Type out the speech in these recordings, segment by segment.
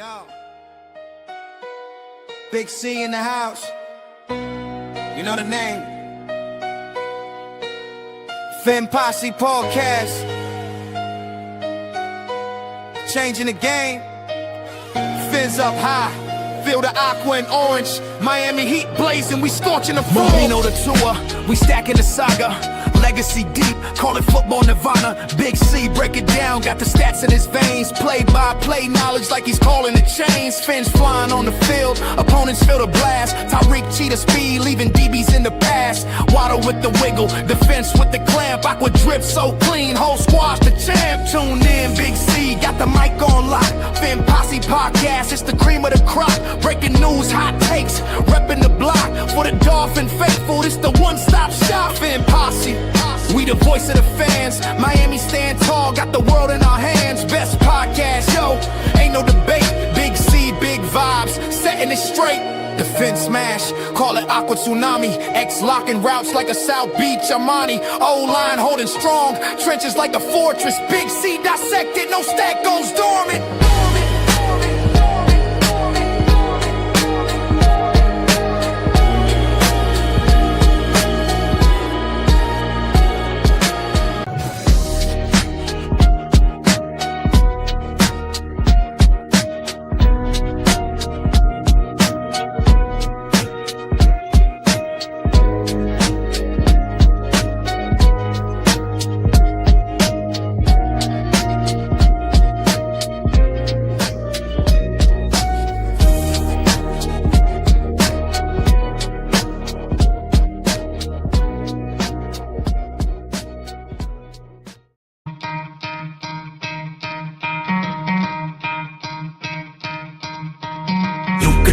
Yo, Big C in the house. You know the name. Fin Posse Podcast. Changing the game. Fins up high. Feel the aqua and orange. Miami Heat blazing. We scorching the floor. Marino the tour. We stacking the saga. Legacy deep, call it football nirvana. Big C, break it down, got the stats in his veins. Play-by-play knowledge like he's calling the chains. Fins flying on the field, opponents feel the blast. Tyreek cheetah speed, leaving DBs in the past. Waddle with the wiggle, defense with the clamp. Aqua drip so clean, whole squash the champ. Tune in, Big C, got the mic on lock. Fin Posse Podcast, it's the cream of the crop. Breaking news, hot takes, repping the block. For the Dolphin faithful, it's the one-stop shop. Fin Posse. We the voice of the fans. Miami stand tall, got the world in our hands. Best podcast, yo, ain't no debate. Big C, big vibes, setting it straight. Defense smash, call it Aqua Tsunami. X locking routes like a South Beach Armani. O-line holding strong, trenches like a fortress. Big C dissected, no stack goes dormant.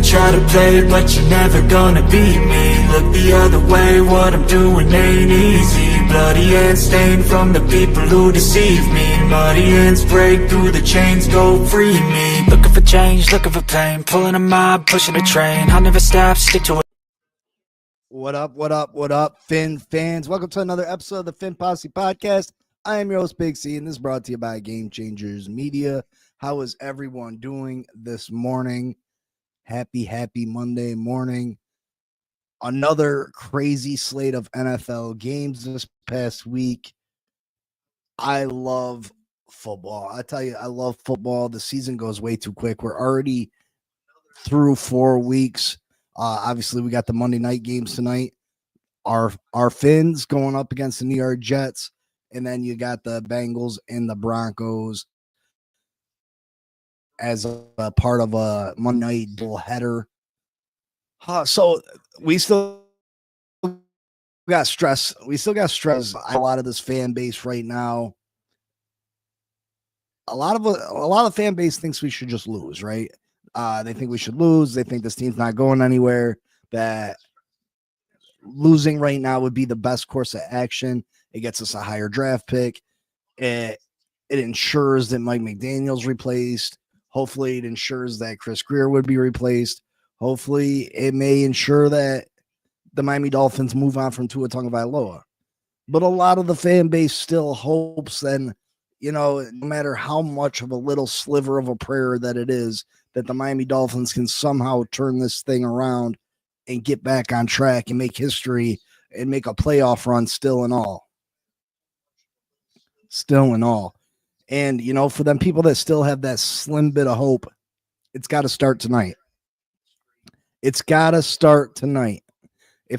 Try to play, but you're never gonna beat me. Look the other way, what I'm doing ain't easy. Bloody hands stained from the people who deceive me. Muddy hands break through the chains, go free me. Looking for change, looking for pain. Pulling a mob, pushing a train. I'll never stop, stick to it. What up, Fin fans? Welcome to another episode of the Fin Posse Podcast. I am your host, Big C, and this is brought to you by Game Changers Media. How is everyone doing this morning? Happy Monday morning. Another crazy slate of NFL games this past week. I love football. I tell you, I love football. The season goes way too quick. We're already through 4 weeks. Obviously, we got the Monday night games tonight. Our Fins going up against the New York Jets. And then you got the Bengals and the Broncos as a part of a Monday night doubleheader. So we still got stress. We still got stress. A lot of this fan base right now. A lot of fan base thinks we should just lose, right? They think we should lose. They think this team's not going anywhere. That losing right now would be the best course of action. It gets us a higher draft pick. It ensures that Mike McDaniel's replaced. Hopefully, it ensures that Chris Grier would be replaced. Hopefully, it may ensure that the Miami Dolphins move on from Tua Tagovailoa. But a lot of the fan base still hopes, and no matter how much of a little sliver of a prayer that it is, that the Miami Dolphins can somehow turn this thing around and get back on track and make history and make a playoff run still and all. And, for them people that still have that slim bit of hope, it's got to start tonight. If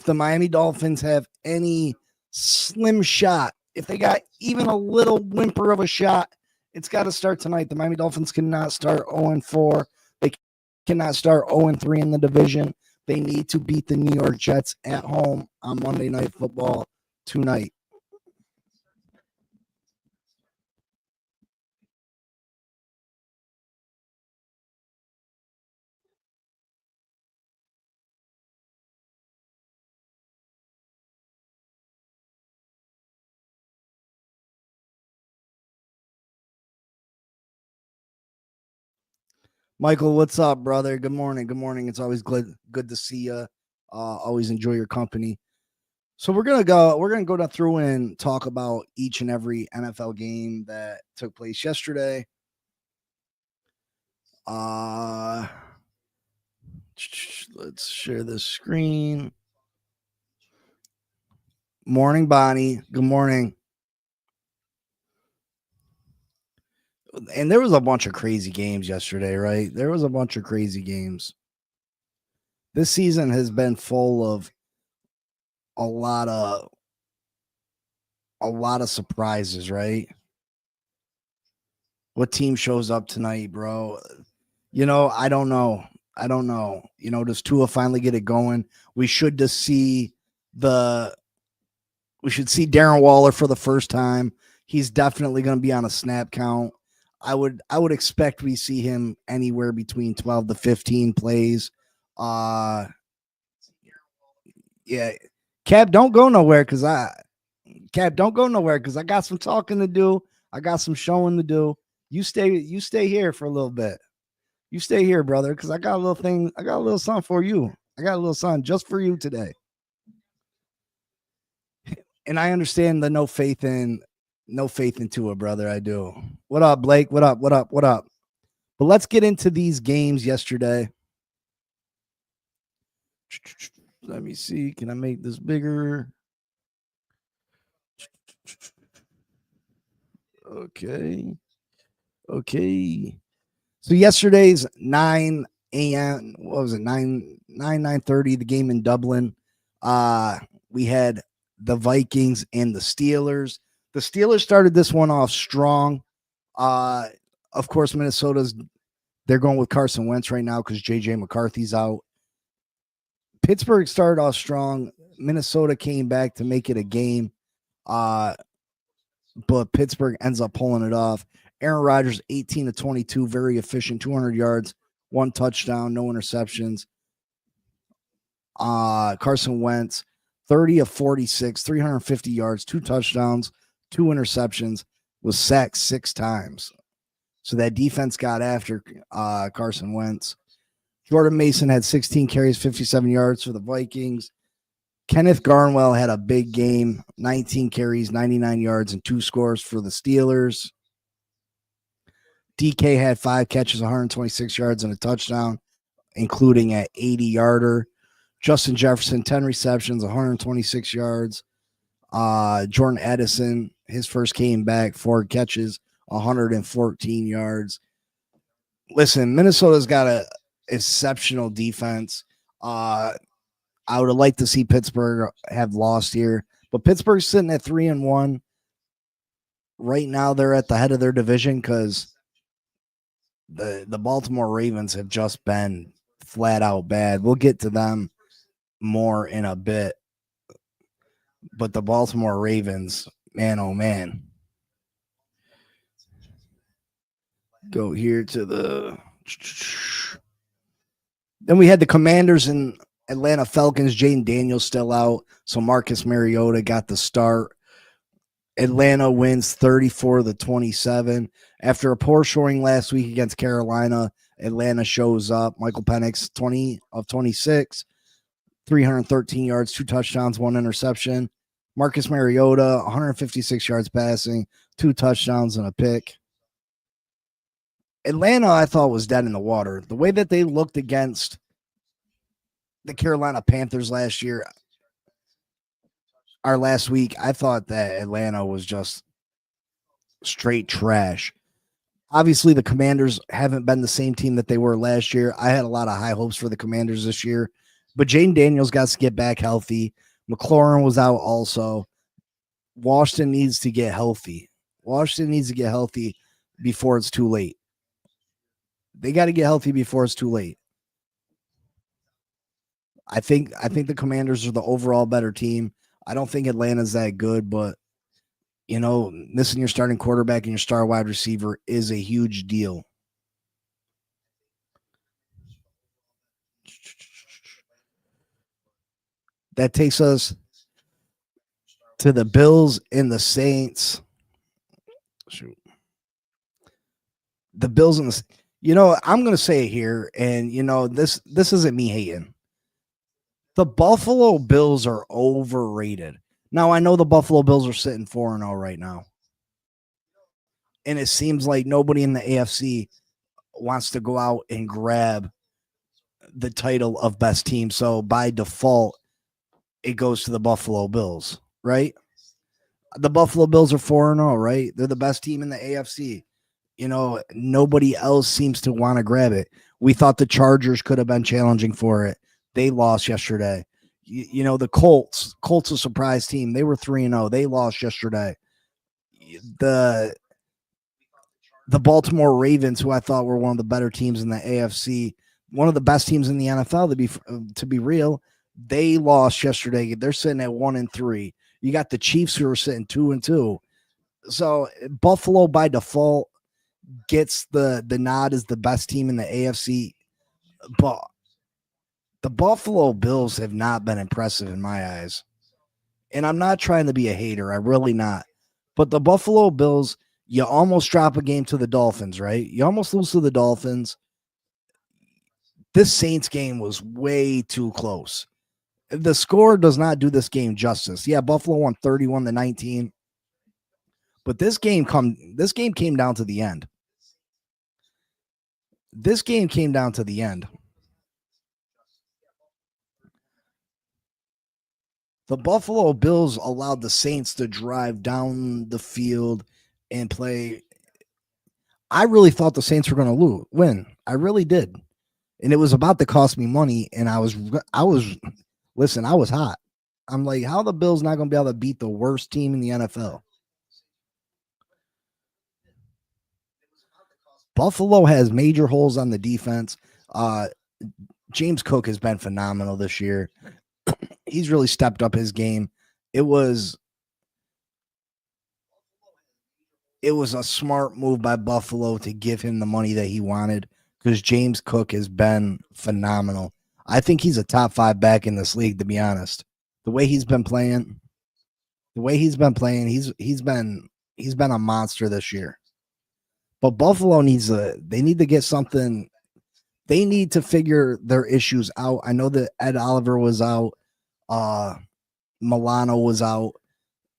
the Miami Dolphins have any slim shot, if they got even a little whimper of a shot, it's got to start tonight. The Miami Dolphins cannot start 0-4. They cannot start 0-3 in the division. They need to beat the New York Jets at home on Monday Night Football tonight. Michael, what's up, brother? Good morning. It's always good to see you. Always enjoy your company. So we're gonna go through and talk about each and every NFL game that took place yesterday. Let's share the screen. Morning, Bonnie. Good morning. And there was a bunch of crazy games yesterday, right? There was a bunch of crazy games. This season has been full of a lot of surprises, right? What team shows up tonight, bro? I don't know. Does Tua finally get it going? We should see Darren Waller for the first time. He's definitely going to be on a snap count. I would expect we see him anywhere between 12 to 15 plays. Yeah. Cap, don't go nowhere because I got some talking to do. I got some showing to do. You stay here for a little bit. You stay here, brother, because I got a little thing. I got a little something for you. I got a little something just for you today. And I understand the no faith in Tua, brother. I do. What up, Blake? What up? But let's get into these games yesterday. Let me see. Can I make this bigger? Okay. So yesterday's 9 a.m. What was it? 9:30. The game in Dublin. We had the Vikings and the Steelers. The Steelers started this one off strong. Of course, they're going with Carson Wentz right now because JJ McCarthy's out. Pittsburgh started off strong. Minnesota came back to make it a game. But Pittsburgh ends up pulling it off. Aaron Rodgers, 18 to 22, very efficient, 200 yards, 1 touchdown, no interceptions. Carson Wentz, 30 of 46, 350 yards, 2 touchdowns, 2 interceptions, was sacked 6 times. So that defense got after Carson Wentz. Jordan Mason had 16 carries, 57 yards for the Vikings. Kenneth Gainwell had a big game, 19 carries, 99 yards, and 2 scores for the Steelers. DK had 5 catches, 126 yards, and a touchdown, including an 80-yarder. Justin Jefferson, 10 receptions, 126 yards. Jordan Addison, his first game back, 4 catches, 114 yards. Listen, Minnesota's got an exceptional defense. I would have liked to see Pittsburgh have lost here, but Pittsburgh's sitting at 3-1. Right now, they're at the head of their division because the Baltimore Ravens have just been flat out bad. We'll get to them more in a bit, but the Baltimore Ravens, man, oh man. Go here to the. Then we had the Commanders and Atlanta Falcons. Jaden Daniels still out, so Marcus Mariota got the start. Atlanta wins 34-27. After a poor showing last week against Carolina, Atlanta shows up. Michael Penix, 20 of 26, 313 yards, 2 touchdowns, 1 interception. Marcus Mariota, 156 yards passing, 2 touchdowns, and a pick. Atlanta, I thought, was dead in the water. The way that they looked against the Carolina Panthers last week, I thought that Atlanta was just straight trash. Obviously, the Commanders haven't been the same team that they were last year. I had a lot of high hopes for the Commanders this year, but Jaden Daniels got to get back healthy. McLaurin was out also. Washington needs to get healthy. Before it's too late. They got to get healthy before it's too late. I think the Commanders are the overall better team. I don't think Atlanta's that good, but missing your starting quarterback and your star wide receiver is a huge deal. That takes us to the Bills and the Saints. Shoot. The Bills and the I'm going to say it here, and this isn't me hating. The Buffalo Bills are overrated. Now, I know the Buffalo Bills are sitting 4-0 right now. And it seems like nobody in the AFC wants to go out and grab the title of best team. So by default, it goes to the Buffalo Bills, right? The Buffalo Bills are 4-0, right? They're the best team in the AFC. You know, nobody else seems to want to grab it. We thought the Chargers could have been challenging for it. They lost yesterday. You know, the Colts a surprise team. They were 3-0. They lost yesterday. The Baltimore Ravens, who I thought were one of the better teams in the AFC, one of the best teams in the NFL, to be real, they lost yesterday. They're sitting at 1-3. You got the Chiefs who are sitting 2-2. So Buffalo by default gets the nod as the best team in the AFC, but the Buffalo Bills have not been impressive in my eyes. And I'm not trying to be a hater. I'm really not. But the Buffalo Bills, you almost drop a game to the Dolphins, right? You almost lose to the Dolphins. This Saints game was way too close. The score does not do this game justice. Yeah, Buffalo won 31-19. But this game came down to the end. This game came down to the end. The Buffalo Bills allowed the Saints to drive down the field and play. I really thought the Saints were going to win. I really did. And it was about to cost me money. And I was hot. I'm like, how are the Bills not going to be able to beat the worst team in the NFL? Buffalo has major holes on the defense. James Cook has been phenomenal this year. He's really stepped up his game. It was a smart move by Buffalo to give him the money that he wanted because James Cook has been phenomenal. I think he's a top 5 back in this league, to be honest. The way he's been playing, he's been a monster this year. But Buffalo they need to get something. They need to figure their issues out. I know that Ed Oliver was out. Milano was out.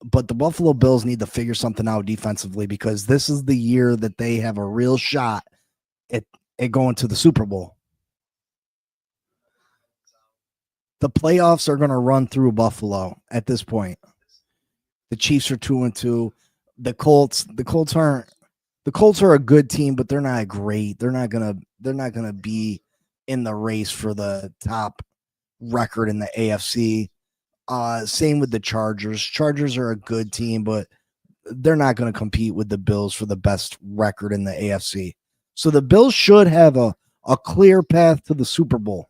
But the Buffalo Bills need to figure something out defensively because this is the year that they have a real shot at going to the Super Bowl. The playoffs are going to run through Buffalo at this point. The Chiefs are 2-2. The Colts are a good team, but they're not great. They're not gonna be in the race for the top record in the AFC. Same with the Chargers. Chargers are a good team, but they're not going to compete with the Bills for the best record in the AFC. So the Bills should have a clear path to the Super Bowl.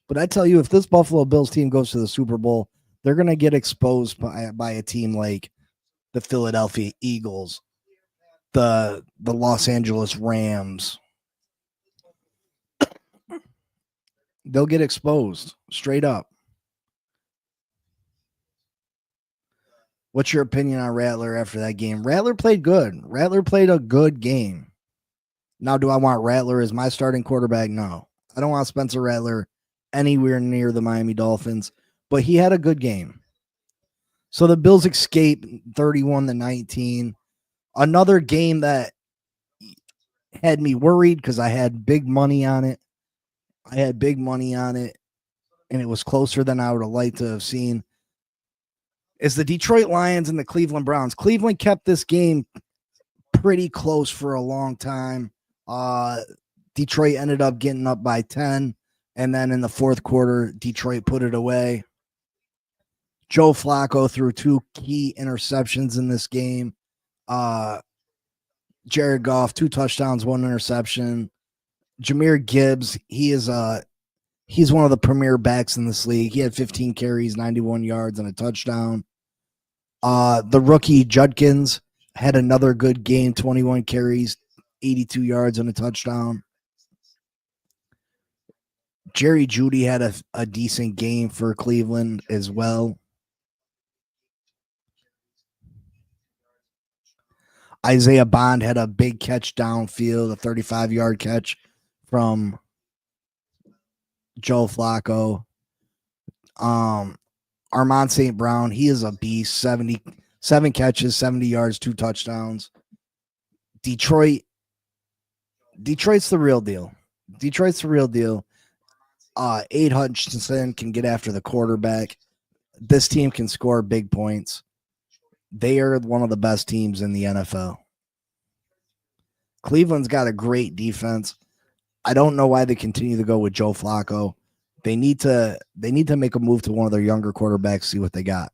But I tell you, if this Buffalo Bills team goes to the Super Bowl, they're going to get exposed by a team like the Philadelphia Eagles, the Los Angeles Rams. They'll get exposed straight up. What's your opinion on Rattler after that game? Rattler played good. Rattler played a good game. Now, do I want Rattler as my starting quarterback? No. I don't want Spencer Rattler anywhere near the Miami Dolphins, but he had a good game. So the Bills escape 31-19. Another game that had me worried because I had big money on it. And it was closer than I would have liked to have seen. Is the Detroit Lions and the Cleveland Browns. Cleveland kept this game pretty close for a long time. Detroit ended up getting up by 10, and then in the fourth quarter, Detroit put it away. Joe Flacco threw 2 key interceptions in this game. Jared Goff, 2 touchdowns, 1 interception. Jahmyr Gibbs, he's one of the premier backs in this league. He had 15 carries, 91 yards, and a touchdown. The rookie Judkins had another good game, 21 carries, 82 yards, and a touchdown. Jerry Jeudy had a decent game for Cleveland as well. Isaiah Bond had a big catch downfield, a 35-yard catch from Joe Flacco. Armand St. Brown, he is a beast. 77 catches, 70 yards, 2 touchdowns. Detroit Detroit's the real deal. Detroit's the real deal. Aid Hutchinson can get after the quarterback. This team can score big points. They are one of the best teams in the NFL. Cleveland's got a great defense. I don't know why they continue to go with Joe Flacco. They need to make a move to one of their younger quarterbacks, see what they got.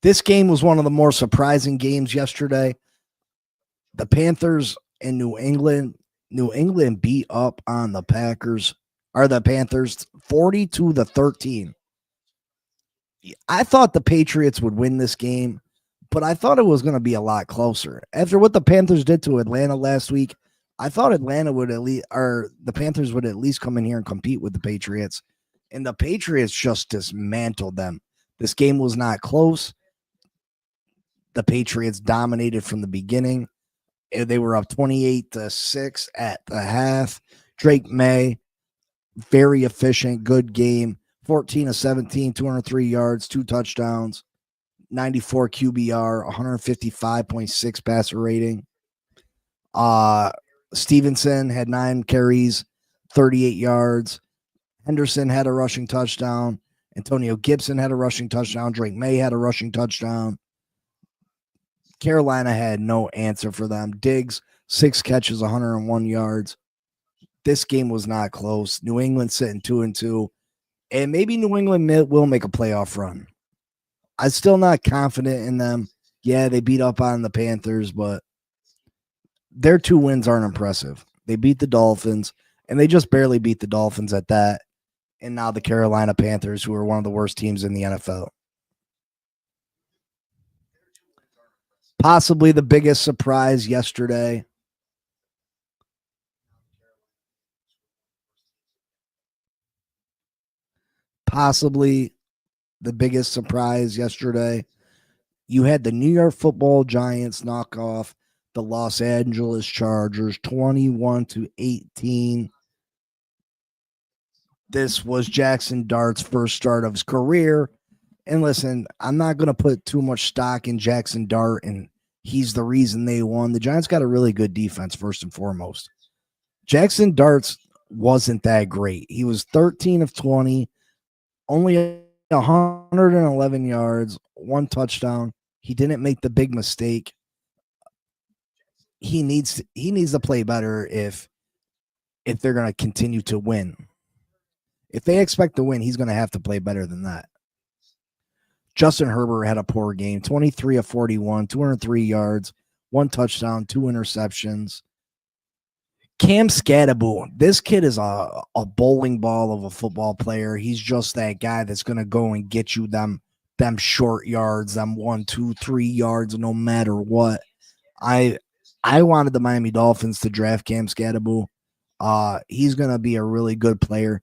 This game was one of the more surprising games yesterday. The Panthers in New England beat up on the Panthers 42-13. I thought the Patriots would win this game, but I thought it was going to be a lot closer. After what the Panthers did to Atlanta last week, I thought the Panthers would at least come in here and compete with the Patriots, and the Patriots just dismantled them. This game was not close. The Patriots dominated from the beginning. They were up 28-6 at the half. Drake May, very efficient, good game. 14-17, 203 yards, 2 touchdowns, 94 QBR, 155.6 passer rating. Stevenson had 9 carries, 38 yards. Henderson had a rushing touchdown. Antonio Gibson had a rushing touchdown. Drake May had a rushing touchdown. Carolina had no answer for them. Diggs, 6 catches, 101 yards. This game was not close. New England sitting 2-2. And maybe New England will make a playoff run. I'm still not confident in them. Yeah, they beat up on the Panthers, but their 2 wins aren't impressive. They beat the Dolphins, and they just barely beat the Dolphins at that. And now the Carolina Panthers, who are one of the worst teams in the NFL. Possibly the biggest surprise yesterday. Possibly the biggest surprise yesterday. You had the New York Football Giants knock off the Los Angeles Chargers 21-18. This was Jackson Dart's first start of his career. And listen, I'm not going to put too much stock in Jackson Dart, and he's the reason they won. The Giants got a really good defense, first and foremost. Jackson Dart's wasn't that great. He was 13 of 20, only 111 yards, 1 touchdown. He didn't make the big mistake. He needs to play better if they're going to continue to win. If they expect to win, he's going to have to play better than that. Justin Herbert had a poor game, 23 of 41, 203 yards, 1 touchdown, 2 interceptions. Cam Scatterbo, this kid is a bowling ball of a football player. He's just that guy that's going to go and get you them short yards, them 1, 2, 3 yards, no matter what. I wanted the Miami Dolphins to draft Cam Scatterbo. He's going to be a really good player.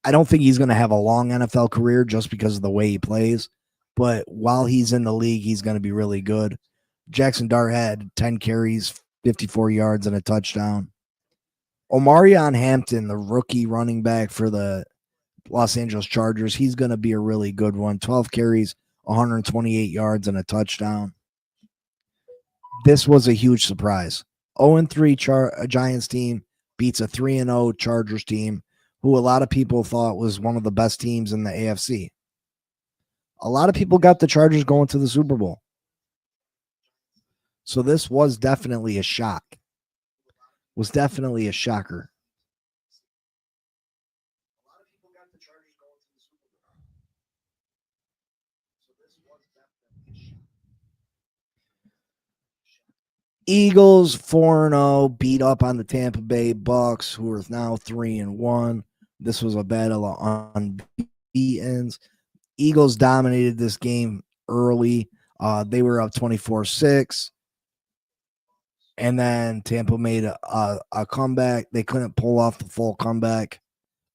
I don't think he's going to have a long NFL career just because of the way he plays, but while he's in the league, he's going to be really good. Jackson Dart had 10 carries, 54 yards, and a touchdown. Omarion Hampton, the rookie running back for the Los Angeles Chargers, he's going to be a really good one. 12 carries, 128 yards, and a touchdown. This was a huge surprise. 0-3 Giants team beats a 3-0 Chargers team, who a lot of people thought was one of the best teams in the AFC. A lot of people got the Chargers going to the Super Bowl. So this was definitely a shock. Was definitely a shocker. Eagles 4-0 beat up on the Tampa Bay Bucks, who are now 3-1. This was a battle of unbeatens. Eagles dominated this game early. They were up 24-6. And then Tampa made a comeback. They couldn't pull off the full comeback.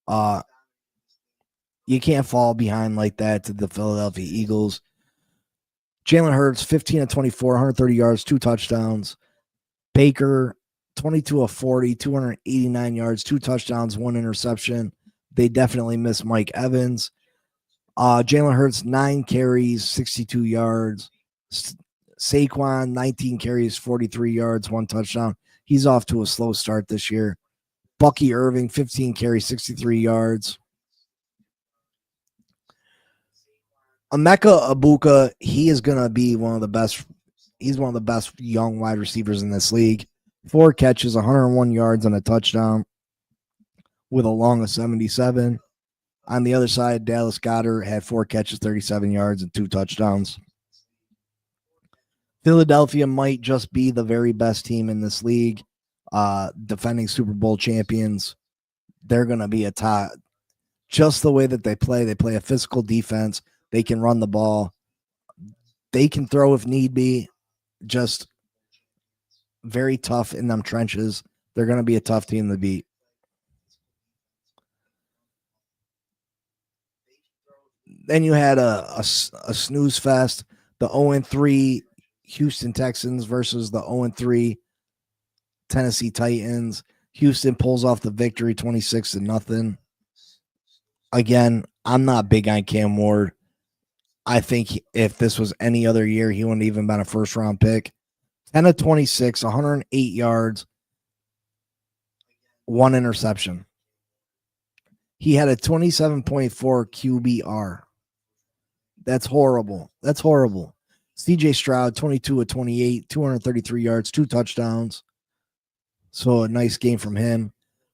You can't fall behind like that to the Philadelphia Eagles. Jalen Hurts, 15 of 24, 130 yards, 2 touchdowns. Baker, 22 of 40, 289 yards, 2 touchdowns, 1 interception. They definitely missed Mike Evans. Jalen Hurts, 9 carries, 62 yards. Saquon, 19 carries, 43 yards, 1 touchdown. He's off to a slow start this year. Bucky Irving, 15 carries, 63 yards. Emeka Abuka, he is going to be one of the best. He's one of the best young wide receivers in this league. 4 catches, 101 yards, and a touchdown with a long of 77. On the other side, Dallas Goedert had 4 catches, 37 yards, and 2 touchdowns. Philadelphia might just be the very best team in this league. Defending Super Bowl champions. They're going to be a top. Just the way that they play a physical defense. They can run the ball. They can throw if need be. Just very tough in them trenches. They're going to be a tough team to beat. Then you had a snooze fest. The 0-3 Houston Texans versus the 0-3 Tennessee Titans. Houston pulls off the victory 26-0. Again, I'm not big on Cam Ward. I think if this was any other year, he wouldn't even been a first round pick. 10 of 26, 108 yards, 1 interception. He had a 27.4 QBR. That's horrible. That's horrible. CJ Stroud, 22 of 28, 233 yards, 2 touchdowns. So a nice game from him.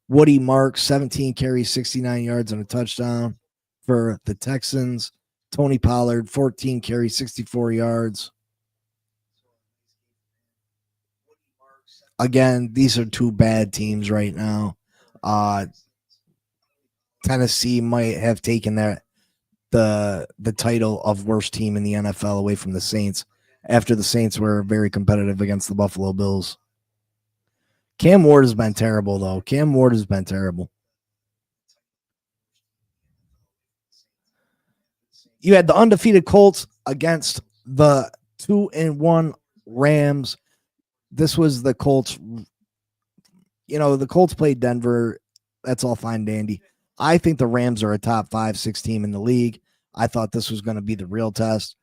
Woody Marks, 17 carries, 69 yards, and a touchdown for the Texans. Tony Pollard, 14 carries, 64 yards. Again, these are 2 bad teams right now. Tennessee might have taken the title of worst team in the NFL away from the Saints after the Saints were very competitive against the Buffalo Bills. Cam Ward has been terrible, though. Cam Ward has been terrible. You had the undefeated Colts against the 2-1 Rams. This was the Colts. You know, the Colts played Denver. That's all fine and dandy. I think the Rams are a top 5-6 team in the league. I thought this was going to be the real test.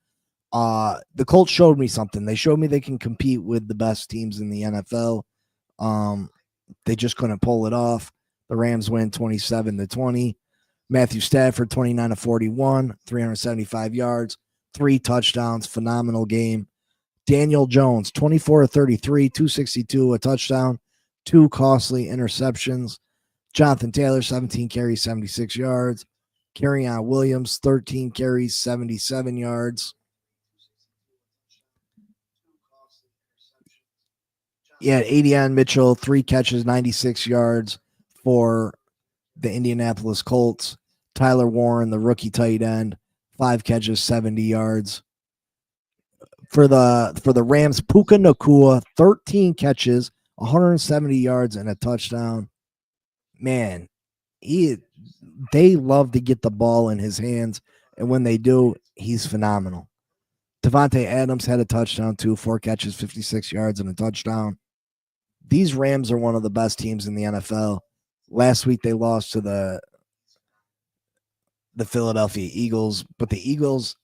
The Colts showed me something. They showed me they can compete with the best teams in the NFL. They just couldn't pull it off. The Rams win 27-20. Matthew Stafford, 29 of 41, 375 yards, 3 touchdowns, phenomenal game. Daniel Jones, 24 of 33, 262, a touchdown, 2 costly interceptions. Jonathan Taylor, 17 carries, 76 yards. Kerryon Williams, 13 carries, 77 yards. Yeah, Adrian Mitchell, 3 catches, 96 yards for the Indianapolis Colts. Tyler Warren, the rookie tight end, 5 catches, 70 yards. For the Rams, Puka Nacua, 13 catches, 170 yards, and a touchdown. Man, they love to get the ball in his hands, and when they do, he's phenomenal. Devontae Adams had a touchdown too, 4 catches, 56 yards, and a touchdown. These Rams are one of the best teams in the NFL. Last week they lost to the Philadelphia Eagles, but the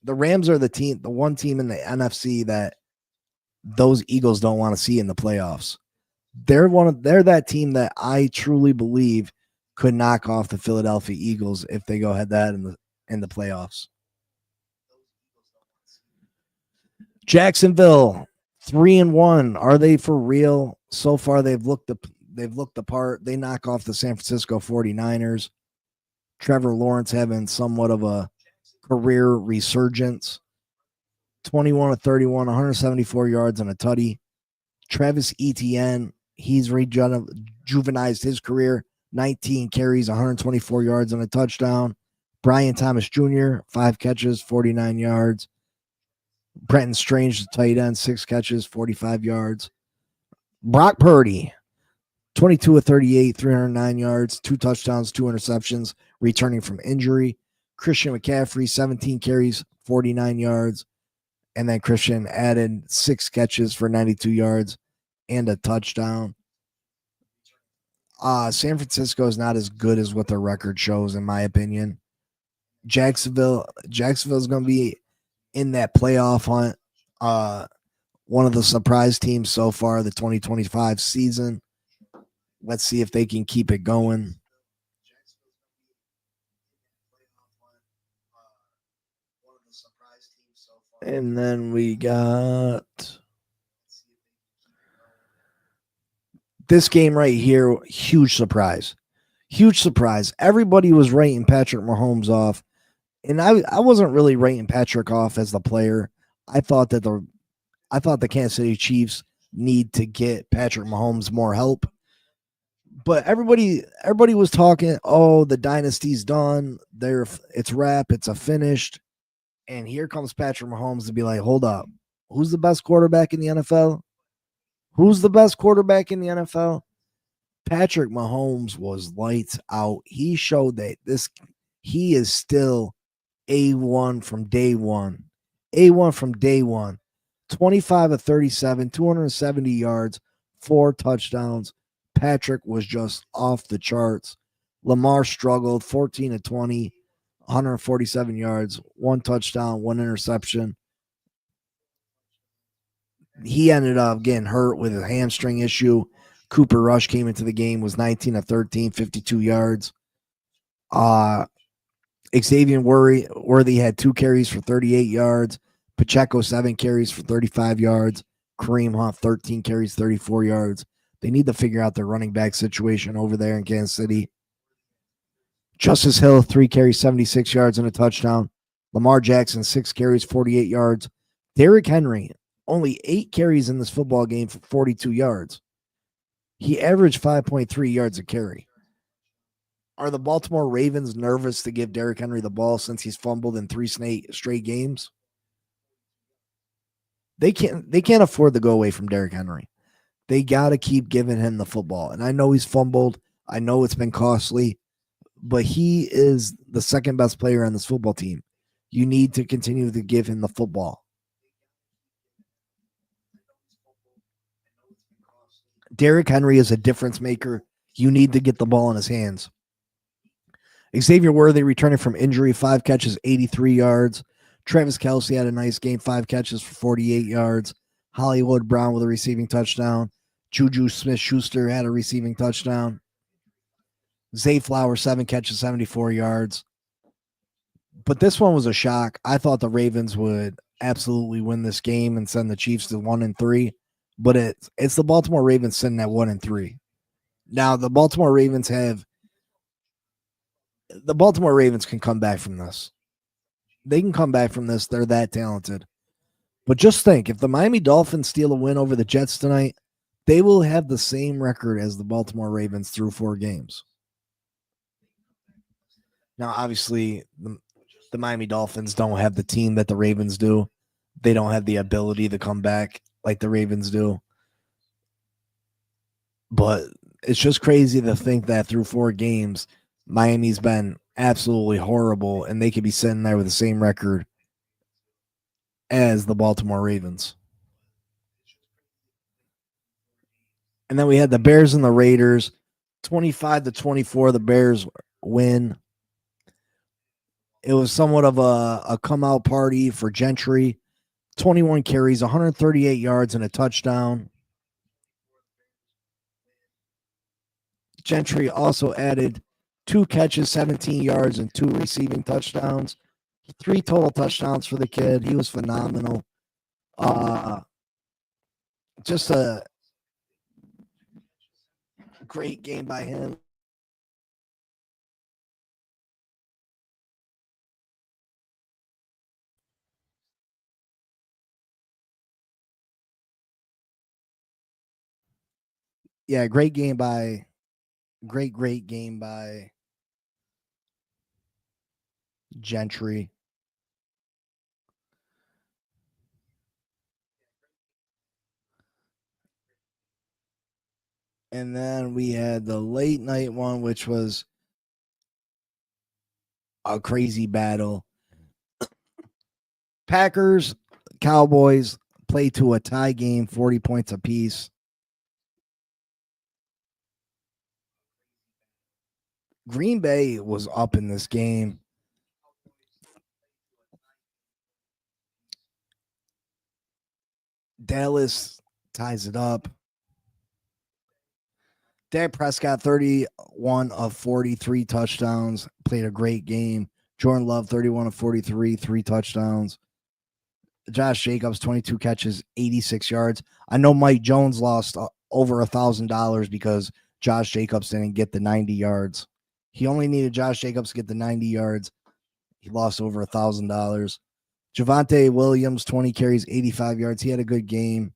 Rams are the one team in the NFC that those Eagles don't want to see in the playoffs. They're that team that I truly believe could knock off the Philadelphia Eagles if they go head to head in the playoffs. Jacksonville, 3-1. Are they for real? So far, they've looked the part. They knock off the San Francisco 49ers. Trevor Lawrence having somewhat of a career resurgence. 21 of 31, 174 yards and a tutty. Travis Etienne, he's rejuvenized his career. 19 carries, 124 yards and a touchdown. Brian Thomas Jr., 5 catches, 49 yards. Brenton Strange, the tight end, 6 catches, 45 yards. Brock Purdy, 22 of 38, 309 yards, 2 touchdowns, 2 interceptions, returning from injury. Christian McCaffrey, 17 carries, 49 yards. And then Christian added 6 catches for 92 yards and a touchdown. San Francisco is not as good as what their record shows, in my opinion. Jacksonville is going to be in that playoff hunt. one of the surprise teams so far, the 2025 season. Let's see if they can keep it going. And then we got this game right here. Huge surprise. Huge surprise. Everybody was writing Patrick Mahomes off. And I wasn't really writing Patrick off as the player. I thought the Kansas City Chiefs need to get Patrick Mahomes more help. But everybody was talking, oh, the dynasty's done. It's wrapped, it's a finished. And here comes Patrick Mahomes to be like, hold up. Who's the best quarterback in the NFL? Who's the best quarterback in the NFL? Patrick Mahomes was lights out. He showed that he is still A1 from day one. A1 from day one. 25 of 37, 270 yards, 4 touchdowns. Patrick was just off the charts. Lamar struggled, 14 of 20, 147 yards, 1 touchdown, 1 interception. He ended up getting hurt with a hamstring issue. Cooper Rush came into the game, was 19 of 13, 52 yards. Xavier Worthy had 2 carries for 38 yards. Pacheco, 7 carries for 35 yards. Kareem Hunt, 13 carries, 34 yards. They need to figure out their running back situation over there in Kansas City. Justice Hill, 3 carries, 76 yards and a touchdown. Lamar Jackson, 6 carries, 48 yards. Derrick Henry, only 8 carries in this football game for 42 yards. He averaged 5.3 yards a carry. Are the Baltimore Ravens nervous to give Derrick Henry the ball since he's fumbled in 3 straight games? They can't afford to go away from Derrick Henry. They got to keep giving him the football. And I know he's fumbled. I know it's been costly, but he is the second best player on this football team. You need to continue to give him the football. Derrick Henry is a difference maker. You need to get the ball in his hands. Xavier Worthy returning from injury, 5 catches, 83 yards. Travis Kelce had a nice game, 5 catches for 48 yards. Hollywood Brown with a receiving touchdown. Juju Smith-Schuster had a receiving touchdown. Zay Flowers, 7 catches, 74 yards. But this one was a shock. I thought the Ravens would absolutely win this game and send the Chiefs to 1-3. But it's the Baltimore Ravens sitting at 1-3. Now the Baltimore Ravens can come back from this. They can come back from this. They're that talented. But just think, if the Miami Dolphins steal a win over the Jets tonight, they will have the same record as the Baltimore Ravens through 4 games. Now, obviously, the Miami Dolphins don't have the team that the Ravens do. They don't have the ability to come back like the Ravens do. But it's just crazy to think that through 4 games, Miami's been absolutely horrible, and they could be sitting there with the same record as the Baltimore Ravens. And then we had the Bears and the Raiders. 25-24, the Bears win. It was somewhat of a come-out party for Gentry. 21 carries, 138 yards, and a touchdown. Gentry also added 2 catches, 17 yards, and 2 receiving touchdowns. 3 total touchdowns for the kid. He was phenomenal. Just a great game by him. Yeah, great game by Gentry. And then we had the late night one, which was a crazy battle. Packers, Cowboys play to a tie game, 40 points apiece. Green Bay was up in this game. Dallas ties it up. Dak Prescott, 31 of 43 touchdowns, played a great game. Jordan Love, 31 of 43, 3 touchdowns. Josh Jacobs, 22 catches, 86 yards. I know Mike Jones lost over $1,000 because Josh Jacobs didn't get the 90 yards. He only needed Josh Jacobs to get the 90 yards. He lost over $1,000. Javonte Williams, 20 carries, 85 yards. He had a good game.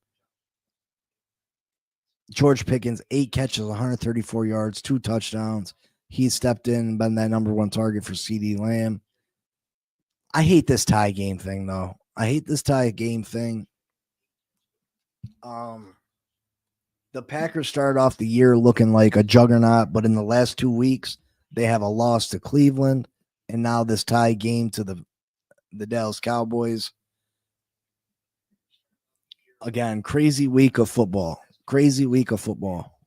George Pickens, 8 catches, 134 yards, 2 touchdowns. He stepped in and been that number 1 target for CeeDee Lamb. I hate this tie game thing, though. I hate this tie game thing. The Packers started off the year looking like a juggernaut, but in the last 2 weeks, they have a loss to Cleveland, and now this tie game to the Dallas Cowboys. Again, crazy week of football. Crazy week of football.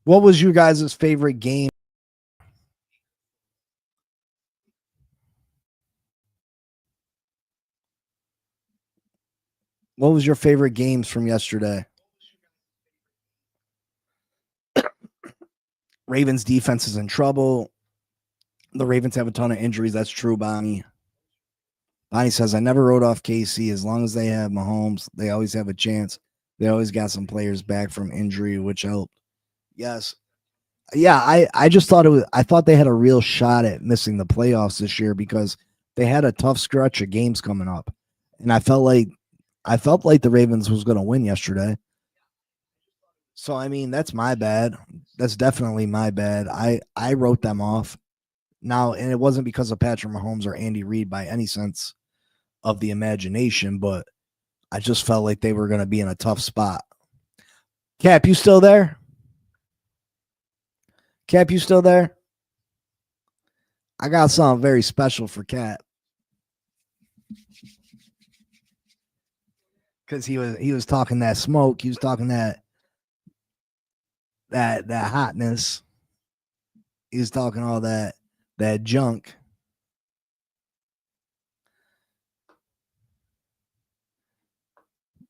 What was you guys' favorite game? What was your favorite games from yesterday? Ravens defense is in trouble. The Ravens have a ton of injuries. That's true, Bonnie. Bonnie says, I never wrote off KC. As long as they have Mahomes, they always have a chance. They always got some players back from injury, which helped. Yes. Yeah, I just thought I thought they had a real shot at missing the playoffs this year because they had a tough stretch of games coming up. And I felt like the Ravens was going to win yesterday. So, I mean, that's my bad. That's definitely my bad. I wrote them off. Now, and it wasn't because of Patrick Mahomes or Andy Reid by any sense of the imagination, but I just felt like they were going to be in a tough spot. Cap, you still there? Cap, you still there? I got something very special for Cap. Because he was talking that smoke. He was talking that hotness. He was talking all that junk.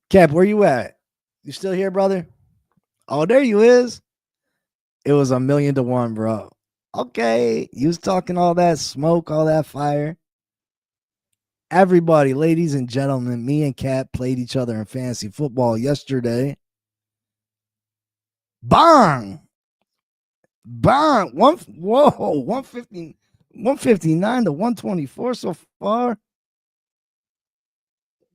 Cap, where you at? You still here, brother? Oh, there you is. It was 1,000,000 to 1, bro. Okay. You was talking all that smoke, all that fire. Everybody, ladies and gentlemen, me and Cap played each other in fantasy football yesterday. Bang! Bang! 159 to 124 so far.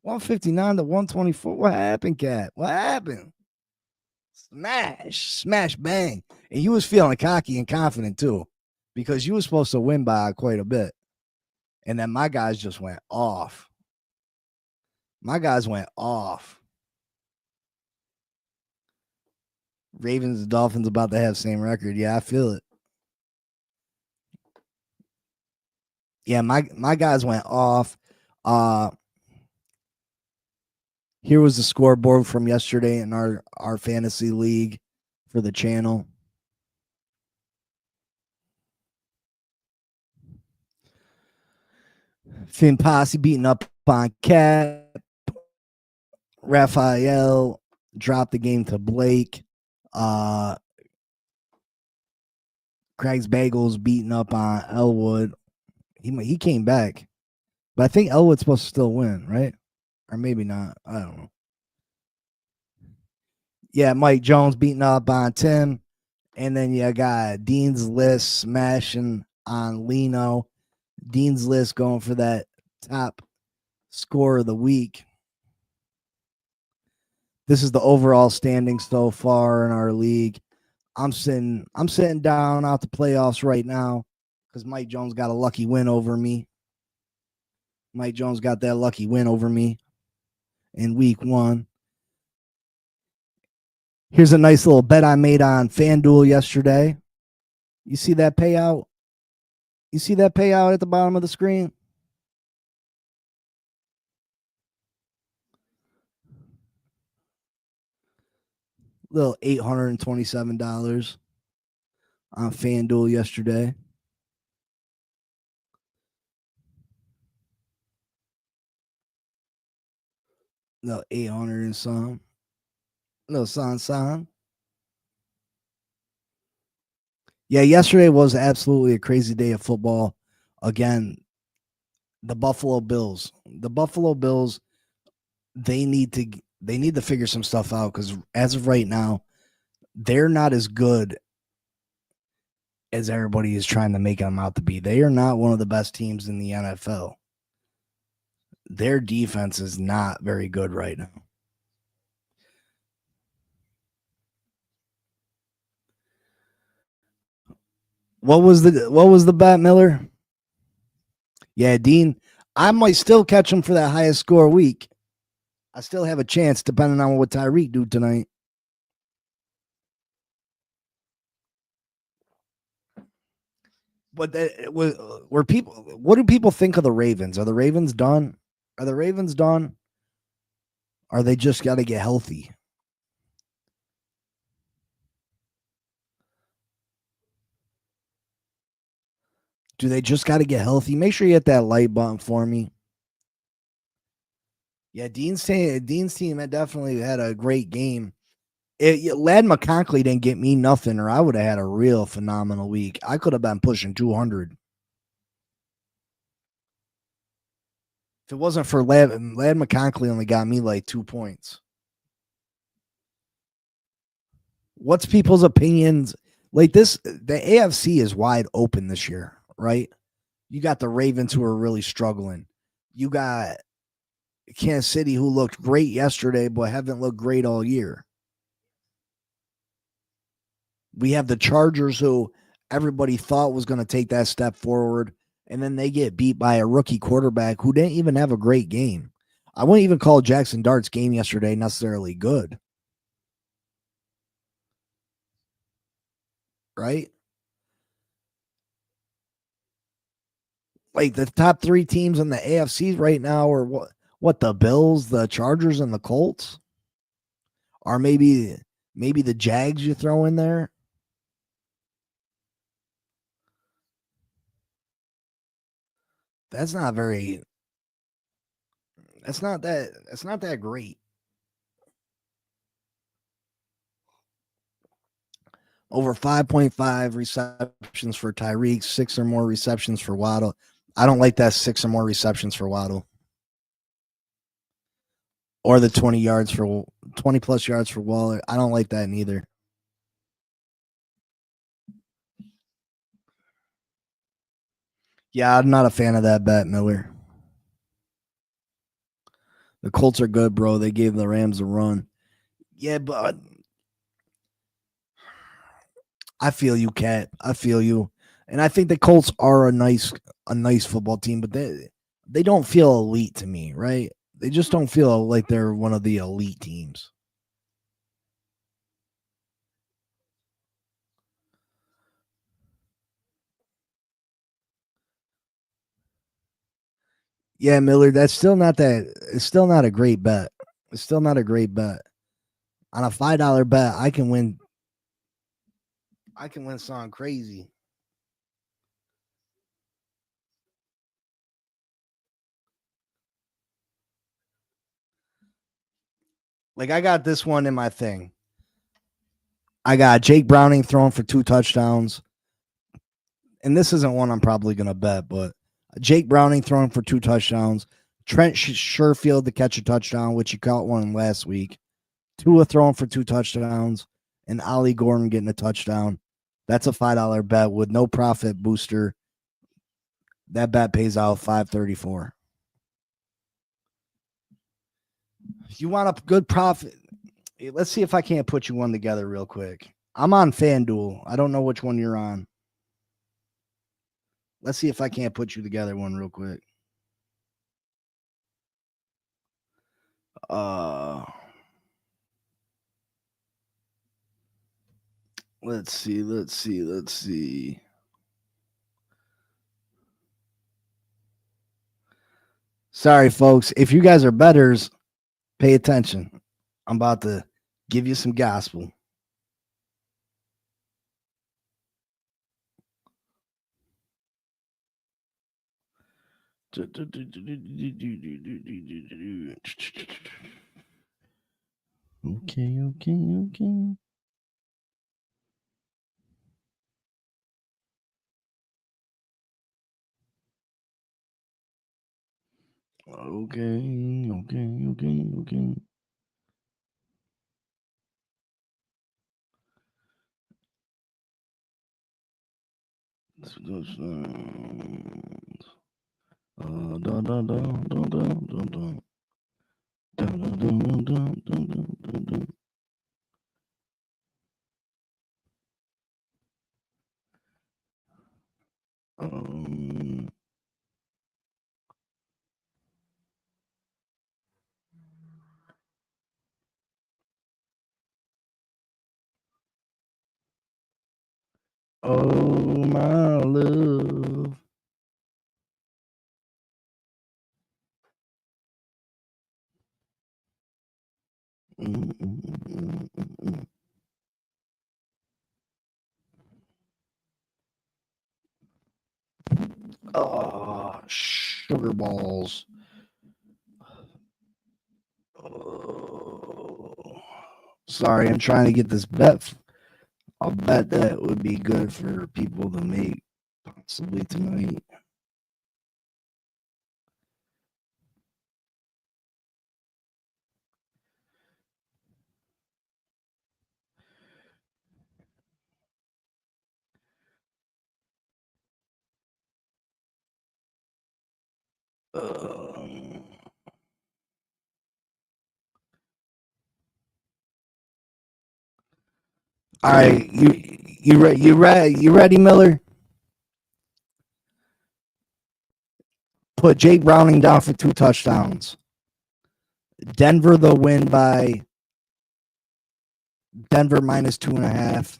159 to 124. What happened, Cap? What happened? Smash, bang. And you was feeling cocky and confident too, because you was supposed to win by quite a bit. And then my guys just went off. Ravens and Dolphins about to have same record. Yeah, I feel it. Yeah, my guys went off. Here was the scoreboard from yesterday in our fantasy league for the channel. Finn Posse beating up on Cap. Raphael dropped the game to Blake. Craig's Bagels beating up on Elwood. He came back. But I think Elwood's supposed to still win, right? Or maybe not. I don't know. Yeah, Mike Jones beating up on Tim. And then you got Dean's List smashing on Lino. Dean's List going for that top score of the week. This is the overall standing so far in our league. I'm sitting down out the playoffs right now because Mike Jones got a lucky win over me. Mike Jones got that lucky win over me in week 1. Here's a nice little bet I made on FanDuel yesterday. You see that payout? You see that payout at the bottom of the screen? Little $827 on FanDuel yesterday. No, 800 and some. No, son. Yeah, yesterday was absolutely a crazy day of football. Again, the Buffalo Bills. The Buffalo Bills, they need to figure some stuff out because as of right now, they're not as good as everybody is trying to make them out to be. They are not one of the best teams in the NFL. Their defense is not very good right now. What was the bet, Miller? Yeah, Dean, I might still catch him for that highest score week. I still have a chance depending on what Tyreek do tonight. But were people? What do people think of the Ravens? Are the Ravens done? Are the Ravens done? Are they just got to get healthy? Do they just got to get healthy? Make sure you hit that like button for me. Yeah, Dean's team had definitely had a great game. Lad McConkley didn't get me nothing, or I would have had a real phenomenal week. I could have been pushing 200. If it wasn't for Lad McConkley, only got me like 2 points. What's people's opinions? Like this, the AFC is wide open this year, right? You got the Ravens who are really struggling. You got Kansas City who looked great yesterday, but haven't looked great all year. We have the Chargers who everybody thought was going to take that step forward, and then they get beat by a rookie quarterback who didn't even have a great game. I wouldn't even call Jackson Dart's game yesterday necessarily good. Right? Like the top 3 teams in the AFC right now are what the Bills, the Chargers, and the Colts? Or maybe the Jags you throw in there? That's not that great. Over 5.5 receptions for Tyreek, 6 or more receptions for Waddle. I don't like that 6 or more receptions for Waddle. Or the 20 plus yards for Waller. I don't like that neither. Yeah, I'm not a fan of that bet, Miller. The Colts are good, bro. They gave the Rams a run. Yeah, but I feel you, Cat. I feel you. And I think the Colts are a nice football team, but they don't feel elite to me, right? They just don't feel like they're one of the elite teams. Yeah, Miller, it's still not a great bet. It's still not a great bet. On a $5 bet, I can win something crazy. Like I got this one in my thing. I got Jake Browning throwing for 2 touchdowns. And this isn't one I'm probably going to bet, but Jake Browning throwing for 2 touchdowns. Trent Sherfield to catch a touchdown, which he caught one last week. Tua throwing for 2 touchdowns. And Ollie Gordon getting a touchdown. That's a $5 bet with no profit booster. That bet pays out $5.34. If you want a good profit, let's see if I can't put you one together real quick. I'm on FanDuel. I don't know which one you're on. Let's see if I can't put you together one real quick. Let's see. Sorry, folks. If you guys are betters, pay attention. I'm about to give you some gospel. Okay, okay, okay. Okay, okay, okay, okay. Dun, dun, dun, dun, dun, dun, dun. Dun, dun, dun, dun, dun, dun, dun, dun. Um, oh, my love. Mm, mm, mm, mm, mm. Oh, sugar balls. Oh. Sorry, I'm trying to get this bet. I'll bet that would be good for people to make possibly tonight. Um, all right, you ready, Miller? Put Jake Browning down for 2 touchdowns. Denver they'll win by Denver minus 2.5.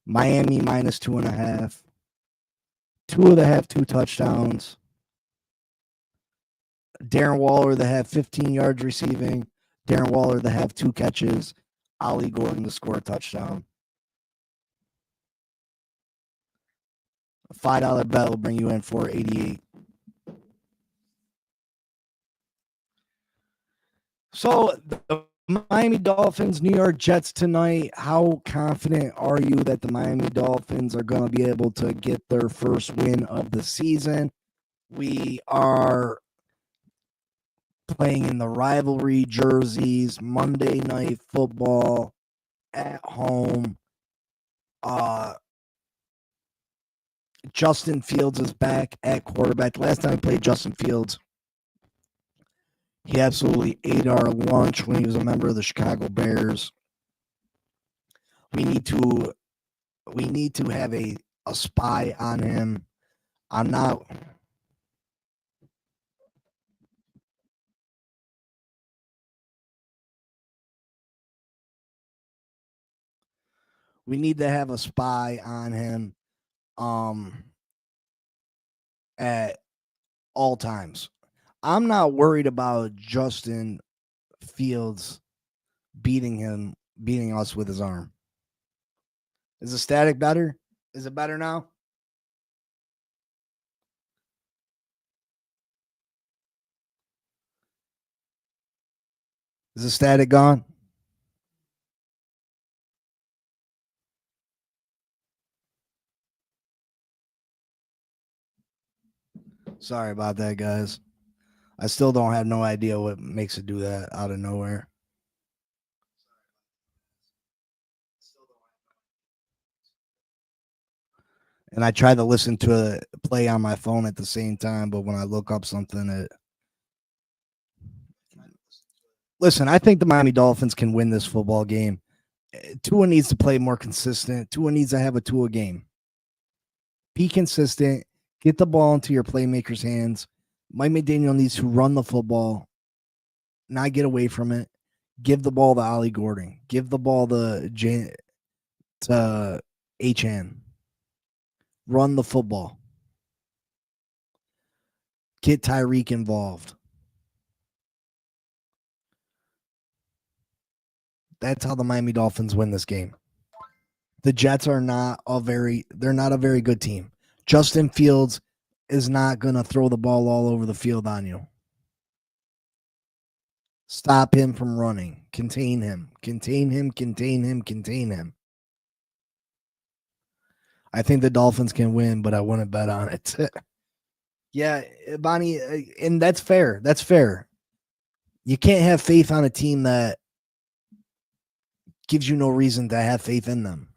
Miami minus 2.5. Tua to have 2 touchdowns. Darren Waller to have 15 yards receiving. Darren Waller to have 2 catches. Ollie Gordon to score a touchdown. A $5 bet will bring you in 488. So the Miami Dolphins, New York Jets tonight. How confident are you that the Miami Dolphins are going to be able to get their first win of the season? We are playing in the rivalry jerseys, Monday Night Football at home. Justin Fields is back at quarterback. Last time I played Justin Fields, he absolutely ate our lunch when he was a member of the Chicago Bears. We need to have a spy on him. I'm not. We need to have a spy on him at all times. I'm not worried about Justin Fields beating us with his arm. Is the static better? Is it better now? Is the static gone? Sorry about that, guys. I still don't have no idea what makes it do that out of nowhere. And I try to listen to a play on my phone at the same time, but when I look up something, listen, I think the Miami Dolphins can win this football game. Tua needs to play more consistent. Tua needs to have a Tua game. Be consistent. Get the ball into your playmakers' hands. Mike McDaniel needs to run the football, not get away from it. Give the ball to Ollie Gordon. Give the ball to HN. Run the football. Get Tyreek involved. That's how the Miami Dolphins win this game. The Jets are not a very good team. Justin Fields is not going to throw the ball all over the field on you. Stop him from running, Contain him. Contain him. Contain him. Contain him. I think the Dolphins can win, but I wouldn't bet on it. Yeah, Bonnie, and that's fair. That's fair. You can't have faith on a team that gives you no reason to have faith in them.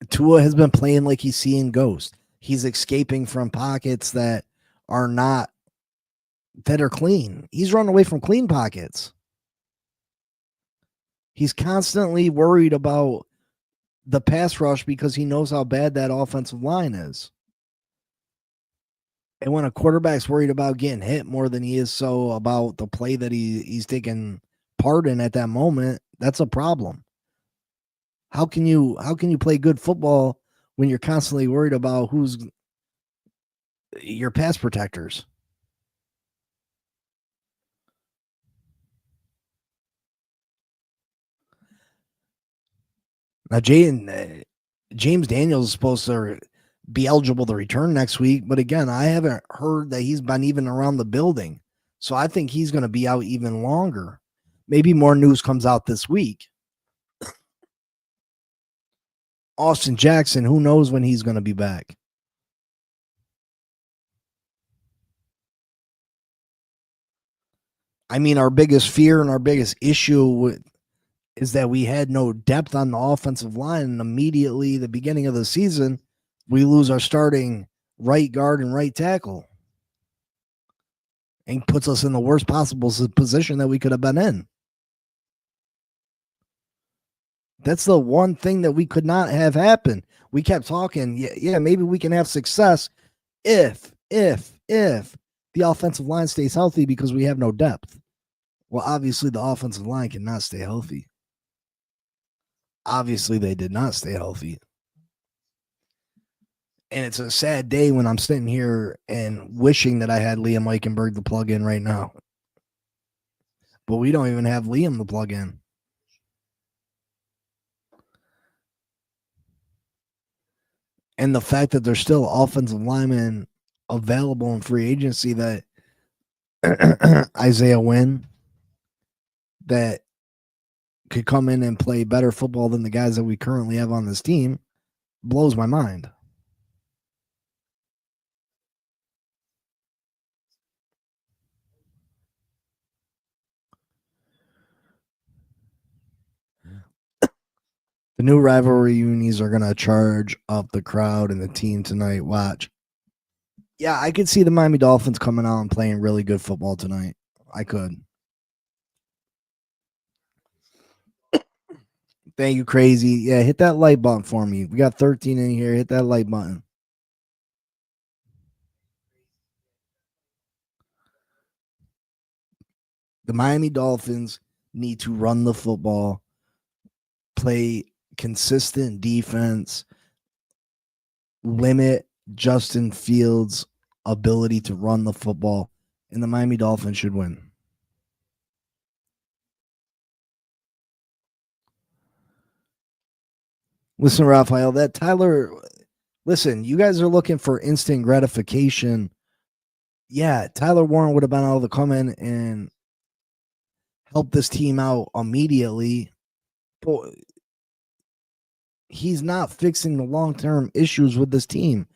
Tua has been playing like he's seeing ghosts. He's escaping from pockets that are clean. He's running away from clean pockets. He's constantly worried about the pass rush because he knows how bad that offensive line is. And when a quarterback's worried about getting hit more than he is so about the play that he's taking part in at that moment, that's a problem. How can you play good football when you're constantly worried about who's your pass protectors? Now, James Daniels is supposed to be eligible to return next week, but again, I haven't heard that he's been even around the building. So I think he's going to be out even longer. Maybe more news comes out this week. Austin Jackson, who knows when he's going to be back? I mean, our biggest fear and our biggest issue is that we had no depth on the offensive line. And immediately, the beginning of the season, we lose our starting right guard and right tackle. And puts us in the worst possible position that we could have been in. That's the one thing that we could not have happen. We kept talking, yeah, maybe we can have success if the offensive line stays healthy because we have no depth. Well, obviously the offensive line cannot stay healthy. Obviously they did not stay healthy. And it's a sad day when I'm sitting here and wishing that I had Liam Eichenberg to plug in right now. But we don't even have Liam to plug in. And the fact that there's still offensive linemen available in free agency that Isaiah Wynn that could come in and play better football than the guys that we currently have on this team blows my mind. The new rivalry unis are going to charge up the crowd and the team tonight. Watch. Yeah, I could see the Miami Dolphins coming out and playing really good football tonight. I could. Thank you, Crazy. Yeah, hit that like button for me. We got 13 in here. Hit that like button. The Miami Dolphins need to run the football, play consistent defense, limit Justin Fields' ability to run the football, and the Miami Dolphins should win. Listen, Raphael, that Tyler, listen, you guys are looking for instant gratification. Yeah, Tyler Warren would have been able to come in and help this team out immediately. But he's not fixing the long-term issues with this team.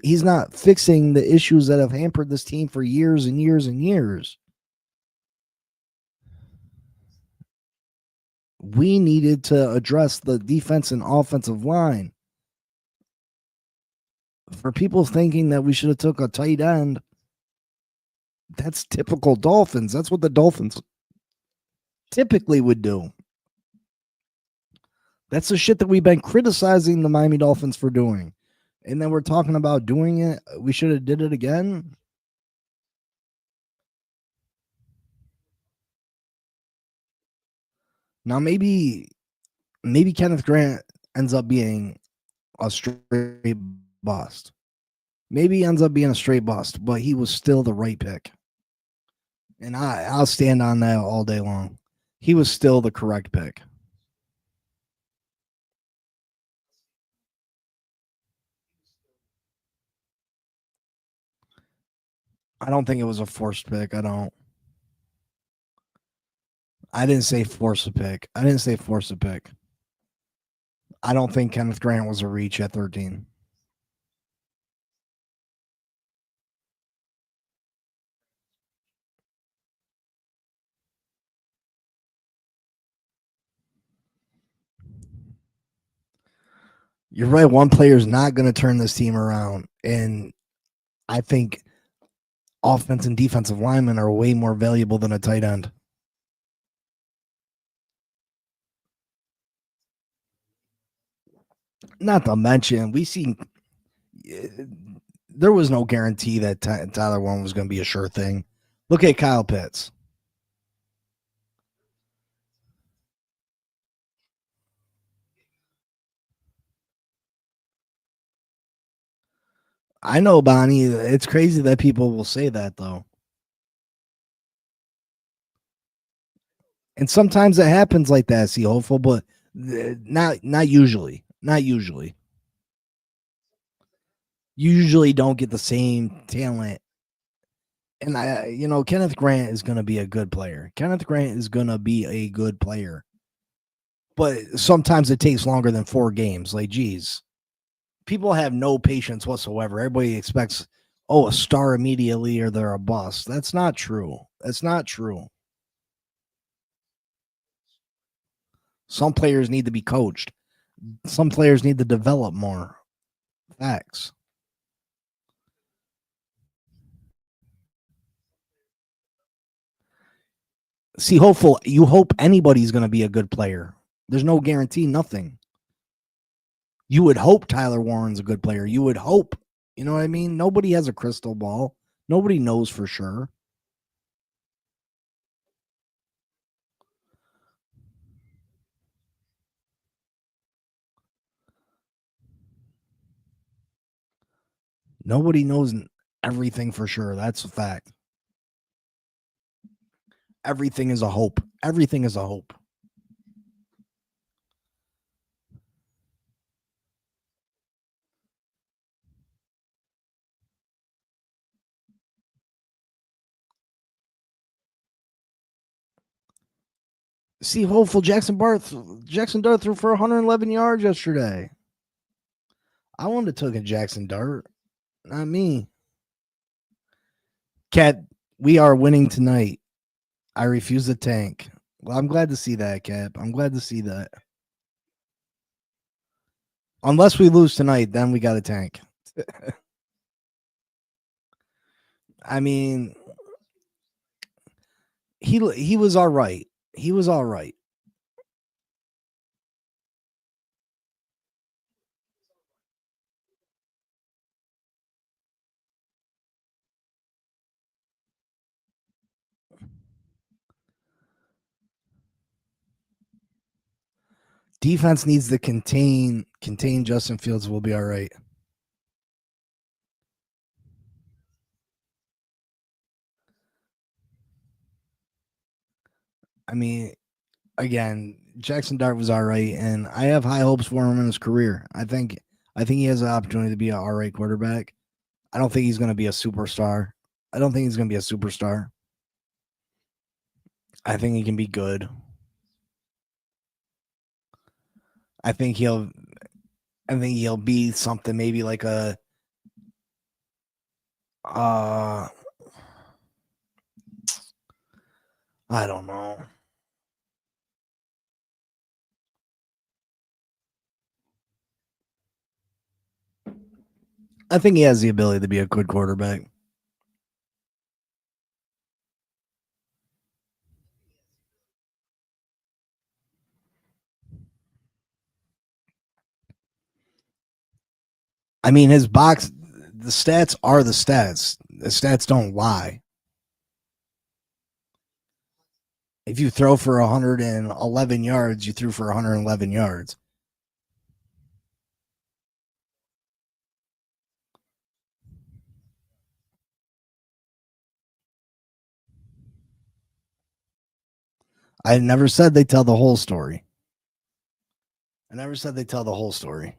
He's not fixing the issues that have hampered this team for years and years and years. We needed to address the defense and offensive line. For people thinking that we should have took a tight end, that's typical Dolphins. That's what the Dolphins typically would do. That's the shit that we've been criticizing the Miami Dolphins for doing. And then we're talking about doing it. We should have did it again. Now maybe Kenneth Grant ends up being a straight bust. Maybe he ends up being a straight bust, but he was still the right pick. And I'll stand on that all day long. He was still the correct pick. I don't think it was a forced pick. I don't. I didn't say force a pick. I didn't say force a pick. I don't think Kenneth Grant was a reach at 13. You're right. One player is not going to turn this team around. And I think offense and defensive linemen are way more valuable than a tight end. Not to mention, we see there was no guarantee that Tyler Warren was going to be a sure thing. Look at Kyle Pitts. I know, Bonnie. It's crazy that people will say that, though. And sometimes it happens like that, see, hopeful, but not usually. Not usually. You usually don't get the same talent. And Kenneth Grant is going to be a good player. Kenneth Grant is going to be a good player. But sometimes it takes longer than 4 games. Like, geez, people have no patience whatsoever. Everybody expects, a star immediately or they're a bust. That's not true. That's not true. Some players need to be coached. Some players need to develop more. Facts. See, you hope anybody's going to be a good player. There's no guarantee, nothing. You would hope Tyler Warren's a good player. You would hope. You know what I mean? Nobody has a crystal ball. Nobody knows for sure. Nobody knows everything for sure. That's a fact. Everything is a hope. Everything is a hope. See, hopeful Jackson Dart threw for 111 yards yesterday. I wanted to take a Jackson Dart, not me. Cat, we are winning tonight. I refuse to tank. Well, I'm glad to see that, Cap. I'm glad to see that. Unless we lose tonight, then we got to tank. I mean, he was all right. He was all right. Defense needs to contain Justin Fields. Will be all right. I mean, again, Jackson Dart was all right, and I have high hopes for him in his career. I think he has an opportunity to be an all right quarterback. I don't think he's going to be a superstar. I don't think he's going to be a superstar. I think he can be good. I think he'll be something maybe like a I don't know. I think he has the ability to be a good quarterback. I mean, the stats are the stats. The stats don't lie. If you throw for 111 yards, you threw for 111 yards. I never said they tell the whole story. I never said they tell the whole story.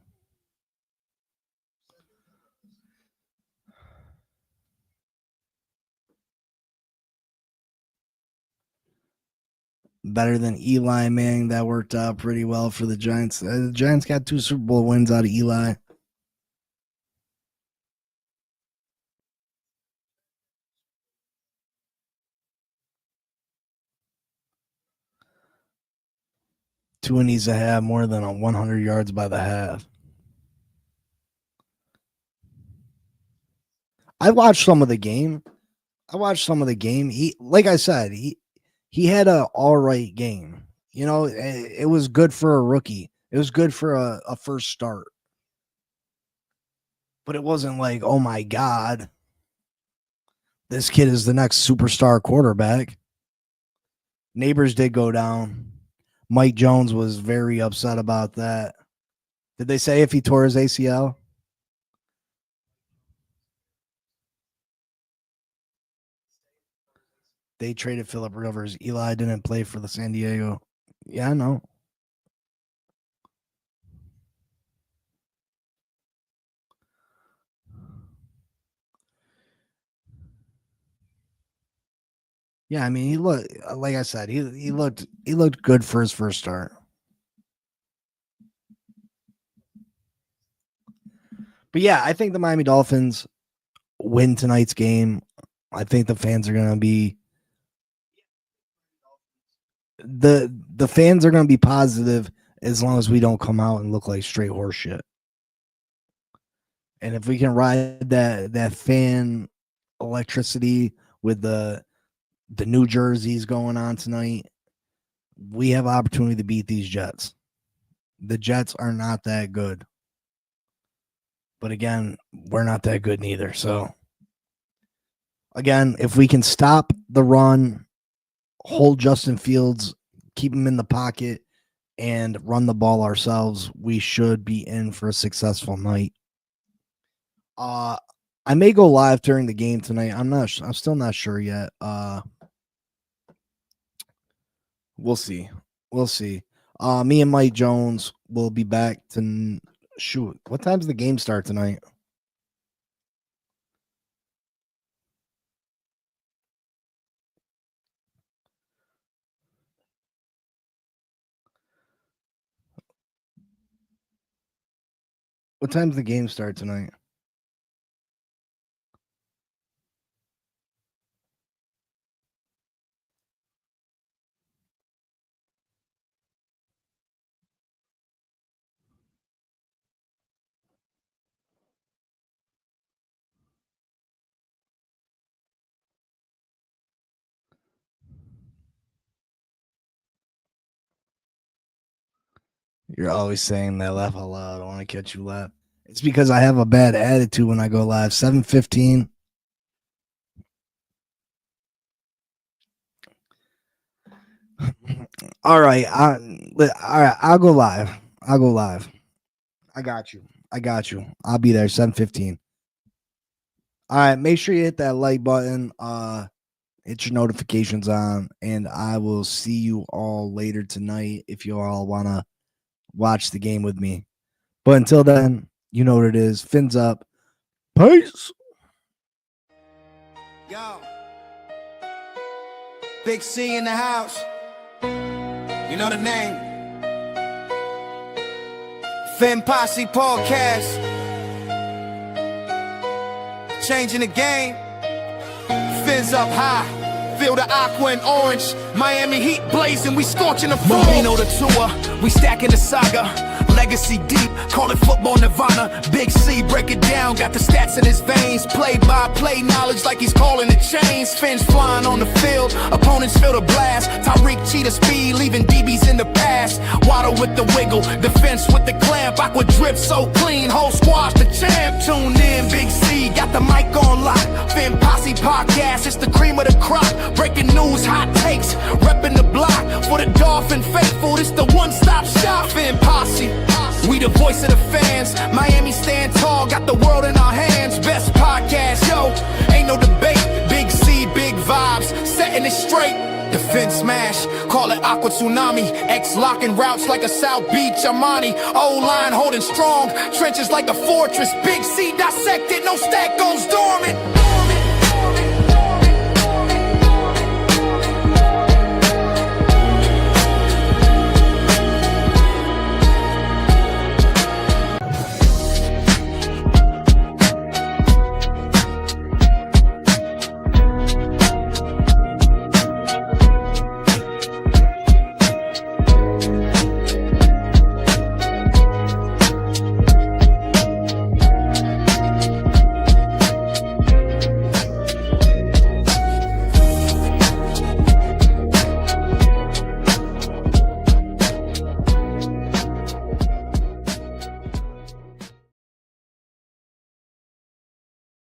better than Eli Manning. That worked out pretty well for the Giants. The Giants got 2 Super Bowl wins out of Eli. Tua needs to have more than 100 yards by the half. I watched some of the game. He, like I said, he had an all right game. You know, it was good for a rookie. It was good for a first start. But it wasn't like, oh my God, this kid is the next superstar quarterback. Neighbors did go down. Mike Jones was very upset about that. Did they say if he tore his ACL? They traded Phillip Rivers. Eli didn't play for the San Diego. Yeah, I know. Yeah, I mean, he looked, like I said, he looked good for his first start. But yeah, I think the Miami Dolphins win tonight's game. I think the fans are going to be the fans are going to be positive as long as we don't come out and look like straight horse shit. And if we can ride that fan electricity with the New Jerseys going on tonight, we have opportunity to beat these Jets. The Jets are not that good. But again, we're not that good neither. So again, if we can stop the run, hold Justin Fields, keep him in the pocket, and run the ball ourselves, we should be in for a successful night. I may go live during the game tonight. I'm still not sure yet. We'll see. Me and Mike Jones will be back to shoot. What time's the game start tonight? What time's the game start tonight? You're always saying that. Laugh out loud. I want to catch you laugh. It's because I have a bad attitude when I go live. 7:15. All right. I'll go live. I got you. I'll be there 7:15. All right. Make sure you hit that like button. Hit your notifications on, and I will see you all later tonight if you all want to watch the game with me. But until then, you know what it is. Fins up. Peace. Yo, Big C in the house. You know the name. Fin Posse Podcast. Changing the game. Fins up high. Feel the aqua and orange. Miami Heat blazing. We scorching the floor. Marino the tour. We stacking the saga. Legacy deep, call it football nirvana. Big C, break it down, got the stats in his veins. Play-by-play knowledge like he's calling the chains. Fins flying on the field, opponents feel the blast. Tyreek cheetah speed, leaving DBs in the past. Waddle with the wiggle, defense with the clamp. Aqua drip so clean, whole squad's the champ. Tune in, Big C, got the mic on lock. Fin Posse Podcast, it's the cream of the crop. Breaking news, hot takes, repping the block. For the Dolphin faithful, it's the one-stop shop. Fin Posse. We the voice of the fans. Miami stand tall, got the world in our hands. Best podcast, yo, ain't no debate. Big C, big vibes, setting it straight. Defense smash, call it Aqua Tsunami. X locking routes like a South Beach Armani. O-line holding strong, trenches like a fortress. Big C dissected, no stack goes dormant.